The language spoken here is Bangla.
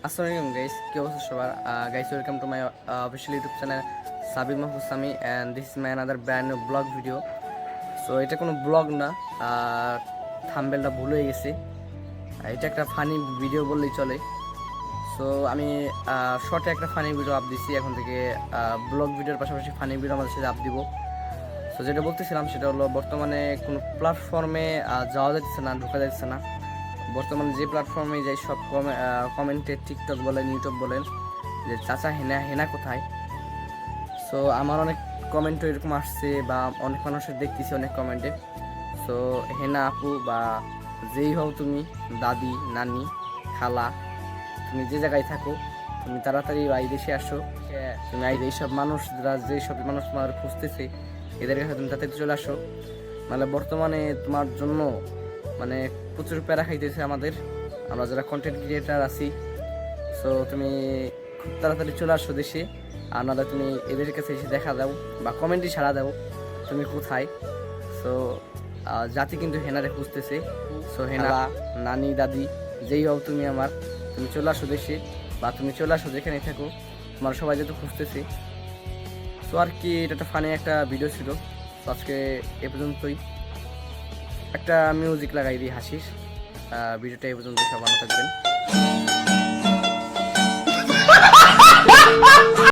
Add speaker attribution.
Speaker 1: আসসালামু আলাইকুম গাইস, কি অবস্থা সবার? Guys, welcome to my official YouTube channel Sabir Mahfuz Sami, and this is my another brand new blog video. So এটা কোনো ব্লগ না, থাম্বনেলটা ভুল হয়ে গেছে। এটা একটা ফানি ভিডিও বললেই চলে। সো আমি শর্টে একটা ফানি ভিডিও আপ দিচ্ছি, এখন থেকে ব্লগ ভিডিওর পাশাপাশি ফানি ভিডিও আমাদের সাথে আপ দিব। সো যেটা বলতেছিলাম সেটা হলো, বর্তমানে কোনো প্ল্যাটফর্মে যাওয়া যাচ্ছে না, ঢোকা যাচ্ছে না। বর্তমানে যে প্ল্যাটফর্মে যাই সব কমেন্টে, টিকটক বলেন, ইউটিউব বলেন, যে চাচা হেনা হেনা কোথায়। সো আমার অনেক কমেন্টও এরকম আসছে, বা অনেক মানুষের দেখতেছি অনেক কমেন্টে। সো হেনা আপু বা যেই হও তুমি, দাদি, নানি, খালা, তুমি যে জায়গায় থাকো, তুমি তাড়াতাড়ি এই দেশে আসো। তুমি এইসব মানুষরা, যেসব মানুষ তোমার খুঁজতেছে, এদের কাছে তুমি তাড়াতাড়ি চলে আসো। মানে বর্তমানে তোমার জন্য মানে প্রচুর প্যারা খাইতেছে আমাদের, আমরা যারা কন্টেন্ট ক্রিয়েটার আছি। সো তুমি খুব তাড়াতাড়ি চলে আসো দেশে, আর নাহলে তুমি এদের কাছে এসে দেখা দাও বা কমেন্টই সাড়া দাও তুমি কোথায়। সো জাতি কিন্তু হেনারে খুঁজতেছে। সো হেনা, নানি, দাদি, যেই হও তুমি আমার, তুমি চলে আসো দেশে, বা তুমি চলে আসো যেখানে থাকো, তোমার সবাই যেহেতু খুঁজতেছে। সো আর কি, এটা একটা ফানি একটা ভিডিও ছিল। তো আজকে এ পর্যন্তই। একটা মিউজিক লাগাই দিই হাসিস। ভিডিওটা এই পর্যন্ত, সব ভালো থাকবেন।